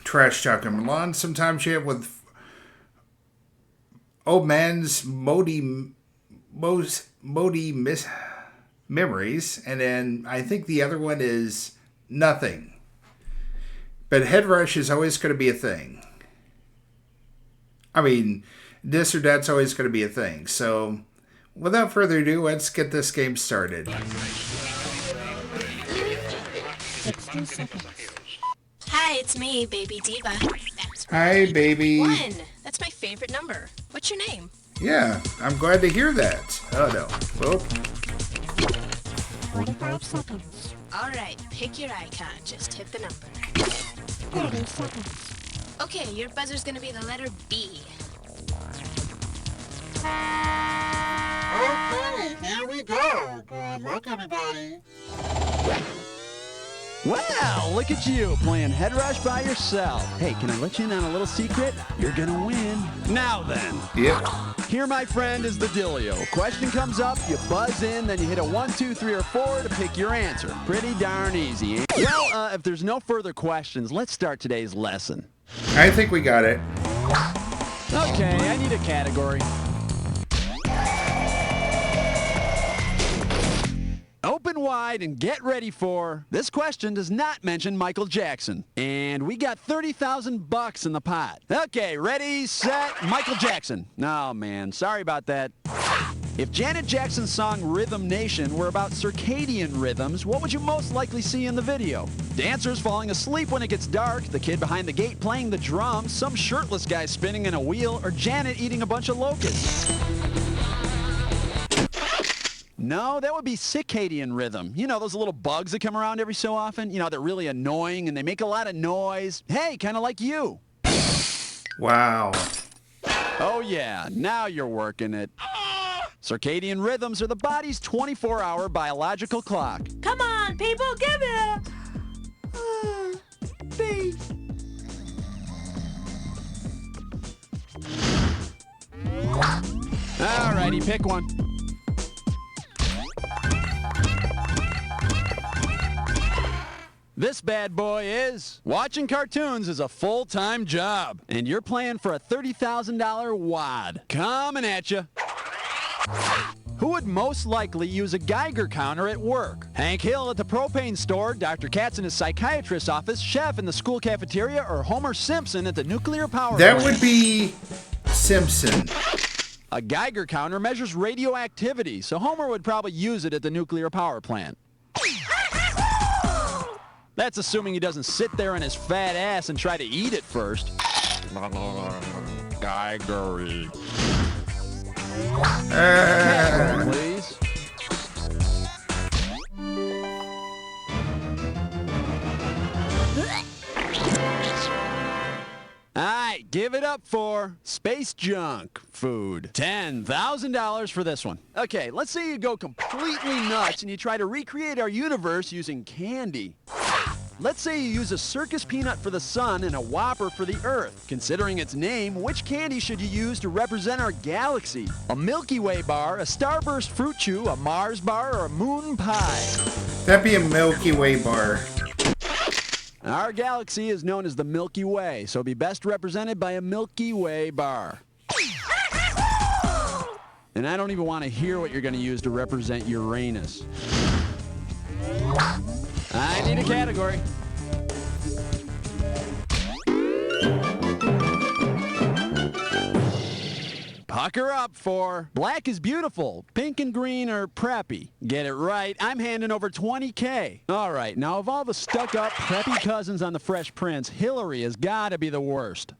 trash talking Milan. Sometimes you have with old man's memories, and then I think the other one is nothing. But Headrush is always going to be a thing. I mean, this or that's always going to be a thing. So, without further ado, let's get this game started. 60 seconds. Hi, it's me, Baby Diva. Hi, baby. 1. That's my favorite number. What's your name? Yeah, I'm glad to hear that. Oh, no. Well, 45 seconds. All right, pick your icon. Just hit the number. 30 seconds. Okay, your buzzer's gonna be the letter B. Okay, here we go. Good luck, everybody. Wow, look at you playing Headrush by yourself. Hey, can I let you in on a little secret? You're gonna win. Now then. yep. Here, my friend, is the dealio. Question comes up, you buzz in, then you hit a 1, 2, 3, or 4 to pick your answer. Pretty darn easy, ain't it? Well, if there's no further questions, let's start today's lesson. I think we got it. Okay, I need a category. Open wide and get ready for... This question does not mention Michael Jackson. And we got $30,000 in the pot. Okay, ready, set, Michael Jackson. Oh, man, sorry about that. If Janet Jackson's song Rhythm Nation were about circadian rhythms, what would you most likely see in the video? Dancers falling asleep when it gets dark, the kid behind the gate playing the drums, some shirtless guy spinning in a wheel, or Janet eating a bunch of locusts? No, that would be circadian rhythm. You know, those little bugs that come around every so often? You know, they're really annoying and they make a lot of noise. Hey, kind of like you. Wow. Oh, yeah, now you're working it. Circadian rhythms are the body's 24-hour biological clock. Come on, people, give it. Beat. All righty, pick one. This bad boy is... Watching cartoons is a full-time job. And you're playing for a $30,000 wad. Coming at you. Who would most likely use a Geiger counter at work? Hank Hill at the propane store, Dr. Katz in his psychiatrist's office, Chef in the school cafeteria, or Homer Simpson at the nuclear power That plant? would be Simpson. A Geiger counter measures radioactivity, so Homer would probably use it at the nuclear power plant. That's assuming he doesn't sit there on his fat ass and try to eat it first. Geigery. Please. All right, give it up for space junk food. $10,000 for this one. Okay, let's say you go completely nuts and you try to recreate our universe using candy. Let's say you use a circus peanut for the sun and a Whopper for the Earth. Considering its name, which candy should you use to represent our galaxy? A Milky Way bar, a Starburst Fruit Chew, a Mars bar, or a Moon Pie? That'd be a Milky Way bar. Our galaxy is known as the Milky Way, so it'd be best represented by a Milky Way bar. And I don't even want to hear what you're going to use to represent Uranus. I need a category. Pucker up for black is beautiful, pink and green are preppy. Get it right, I'm handing over $20K. All right, now of all the stuck-up, preppy cousins on the Fresh Prince, Hillary has got to be the worst.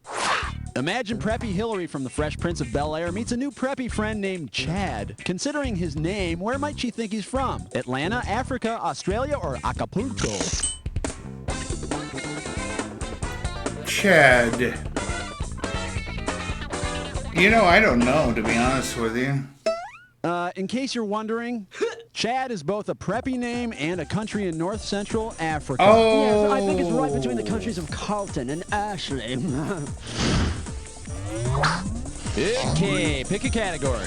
Imagine preppy Hillary from the Fresh Prince of Bel-Air meets a new preppy friend named Chad. Considering his name, where might she think he's from? Atlanta, Africa, Australia, or Acapulco? Chad. You know, I don't know, to be honest with you. In case you're wondering, Chad is both a preppy name and a country in north central Africa. Oh. Yes, I think it's right between the countries of Carlton and Ashley. Okay, pick a category.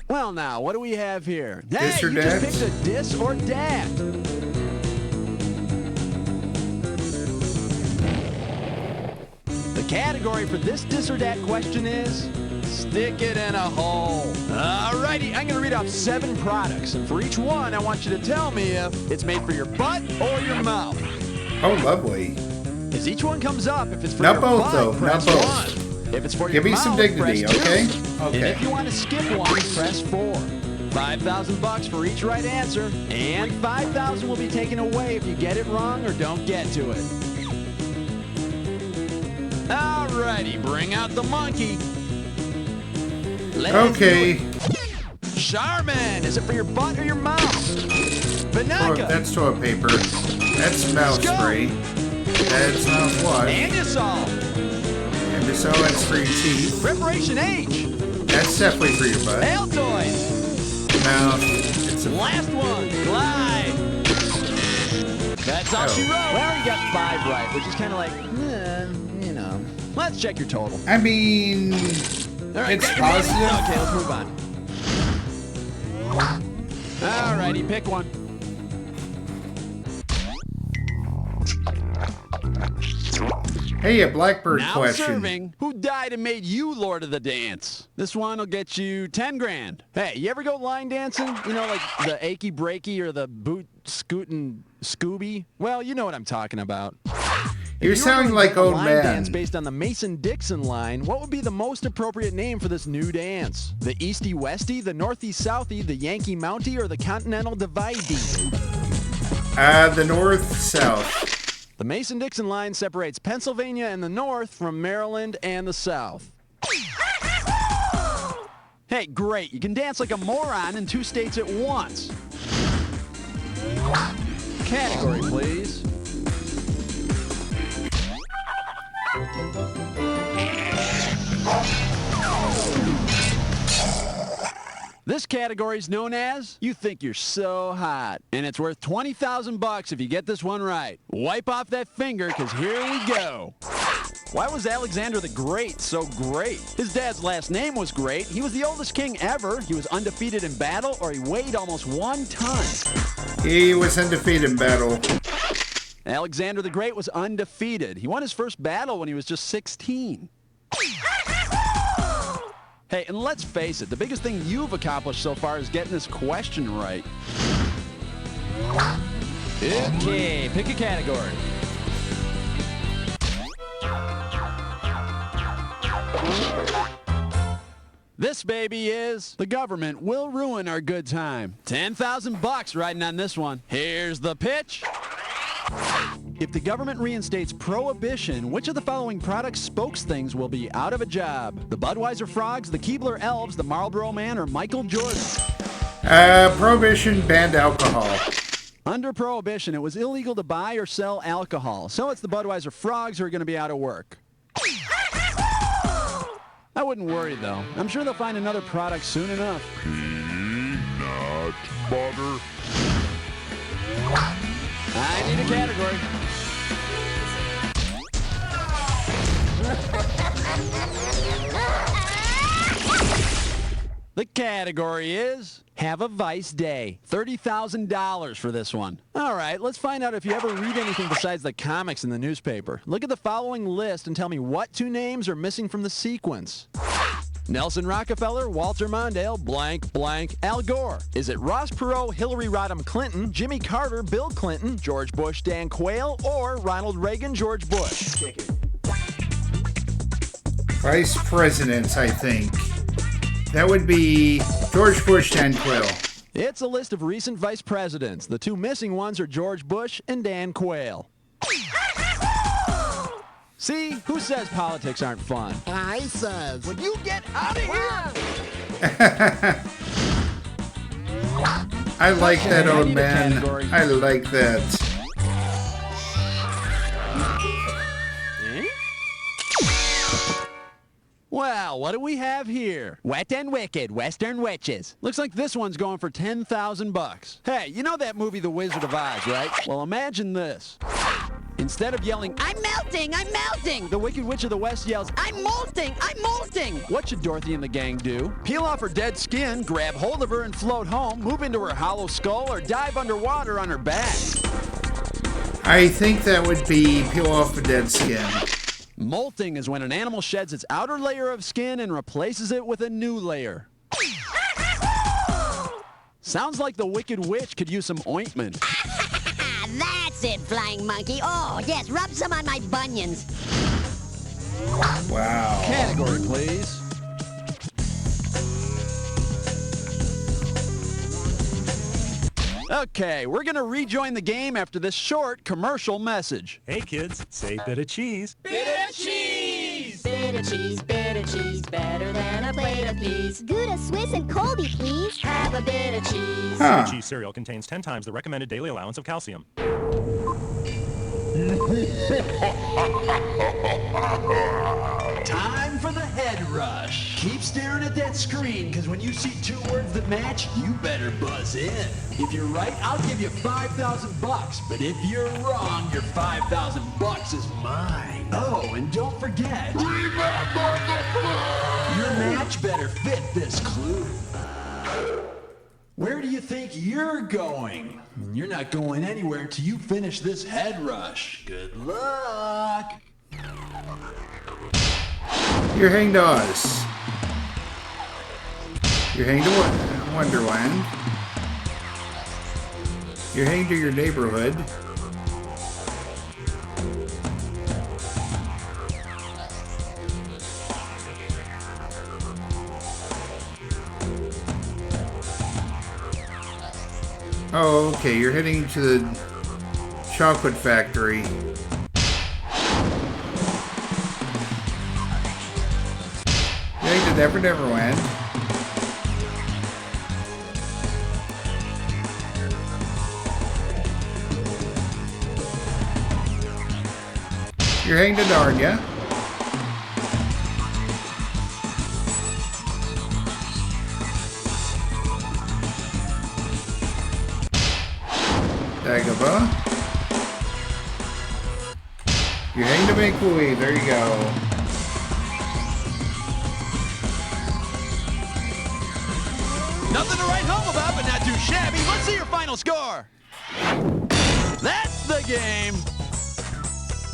Well, now, what do we have here? Dis or you dat? just picked a dis or dat. category for this dis or dat question is stick it in a hole. Alrighty, I'm going to read off 7 products, and for each one, I want you to tell me if it's made for your butt or your mouth. Oh, lovely. As each one comes up, if it's for Not your both, butt, though. press Not both. 1. If it's for Give your me some mouth, dignity, press 2. okay? And Okay. if you want to skip one, press 4. $5,000 for each right answer, and $5,000 will be taken away if you get it wrong or don't get to it. Alrighty, bring out the monkey. Let's Okay. do it. Charmin, is it for your butt or your mouth? Oh, Banaka. that's toilet paper. That's mouth Skull. spray. That's mouthwash. Andisol. And so that's for your teeth. Preparation H. That's definitely for your butt. Altoids. Mouth. It's a Last one, Glide. That's all she wrote. Well, you got 5 right, which is kind of like, you know. Let's check your total. I mean, All right, it's got your baby? positive. Okay, let's move on. Alrighty, pick one. Hey, a blackbird Now question. serving, who died and made you Lord of the Dance? This one will get you 10 grand. Hey, you ever go line dancing? You know, like the achy breaky or the boot scootin' Scooby? Well, you know what I'm talking about. You're If you were sounding to like invent a old line man. dance based on the Mason-Dixon line, what would be the most appropriate name for this new dance? The Easty-Westy, the Northeast-Southie, the Yankee-Mountie, or the Continental Divide-y? The north-south. The Mason-Dixon line separates Pennsylvania and the north from Maryland and the south. Hey, great. You can dance like a moron in 2 states at once. Category, please. This category is known as You Think You're So Hot, and it's worth $20,000 if you get this one right. Wipe off that finger, because here we go. Why was Alexander the Great so great? His dad's last name was Great. He was the oldest king ever. He was undefeated in battle, or he weighed almost 1 ton. He was undefeated in battle. Alexander the Great was undefeated. He won his first battle when he was just 16. Hey, and let's face it, the biggest thing you've accomplished so far is getting this question right. Okay, pick a category. This baby is The Government Will Ruin Our Good Time. $10,000 riding on this one. Here's the pitch. If the government reinstates prohibition, which of the following product spokes things will be out of a job? The Budweiser Frogs, the Keebler Elves, the Marlboro Man, or Michael Jordan? Prohibition banned alcohol. Under Prohibition, it was illegal to buy or sell alcohol, so it's the Budweiser Frogs who are going to be out of work. I wouldn't worry, though. I'm sure they'll find another product soon enough. Peanut butter. I need a category. The category is Have a Vice Day. $30,000 for this one. All right, let's find out if you ever read anything besides the comics in the newspaper. Look at the following list and tell me what 2 names are missing from the sequence. Nelson Rockefeller, Walter Mondale, blank, blank, Al Gore. Is it Ross Perot, Hillary Rodham Clinton, Jimmy Carter, Bill Clinton, George Bush, Dan Quayle, or Ronald Reagan, George Bush? Vice presidents, I think. That would be George Bush, Dan Quayle. It's a list of recent vice presidents. The 2 missing ones are George Bush and Dan Quayle. See? Who says politics aren't fun? I says. Would you get out of here? I like that, I old need a man. category. I like that. Well, what do we have here? Wet and Wicked, Western Witches. Looks like this one's going for $10,000. Hey, you know that movie The Wizard of Oz, right? Well, imagine this. Instead of yelling, I'm melting! I'm melting! the Wicked Witch of the West yells, I'm molting! I'm molting! what should Dorothy and the gang do? Peel off her dead skin, grab hold of her and float home, move into her hollow skull, or dive underwater on her back? I think that would be peel off the dead skin. Molting is when an animal sheds its outer layer of skin and replaces it with a new layer. Sounds like the Wicked Witch could use some ointment. That's it, flying monkey. Oh, yes, rub some on my bunions. Wow. Category, please. Okay, we're going to rejoin the game after this short commercial message. Hey kids, say bit of cheese. Bit of cheese, better than a plate of peas. Gouda, Swiss, and Colby, please. Have a bit of cheese. Huh. Cheese cereal contains 10 times the recommended daily allowance of calcium. Time for the head rush. Keep staring at that screen, because when you see two words that match, you better buzz in. If you're right, I'll give you $5,000. But if you're wrong, your $5,000 is mine. Oh, and don't forget, your match better fit this clue. Where do you think you're going? You're not going anywhere until you finish this head rush. Good luck. You're hanged to us. You're hanged to Wonderland. You're hanged to your neighborhood. Oh, okay. You're heading to the chocolate factory. You're heading to Never Neverland. You're heading to Narnia. Dagobah. You're heading to Make-Believe. There you go. Nothing to write home about, but not too shabby. Let's see your final score. That's the game.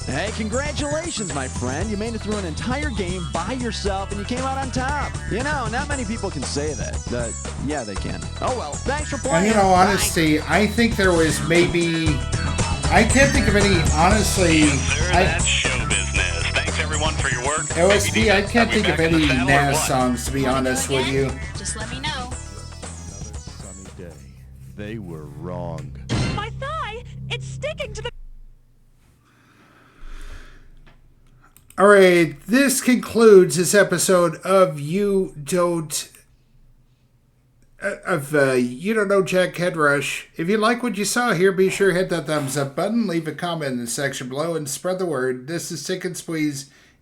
Hey, congratulations, my friend. You made it through an entire game by yourself, and you came out on top. You know, not many people can say that. Yeah, they can. Oh, well, thanks for playing. And in all honesty, I think there was maybe... I can't think of any, honestly... That's show business. Thanks, everyone, for your work. OSP, I can't think of any NAS songs, to be honest with you. Just let me know. Another sunny day. They were wrong. My thigh! It's sticking to the... All right, this concludes this episode of You Don't Know Jack Headrush. If you like what you saw here, be sure to hit that thumbs up button, leave a comment in the section below, and spread the word. This is Sick and Squeeze.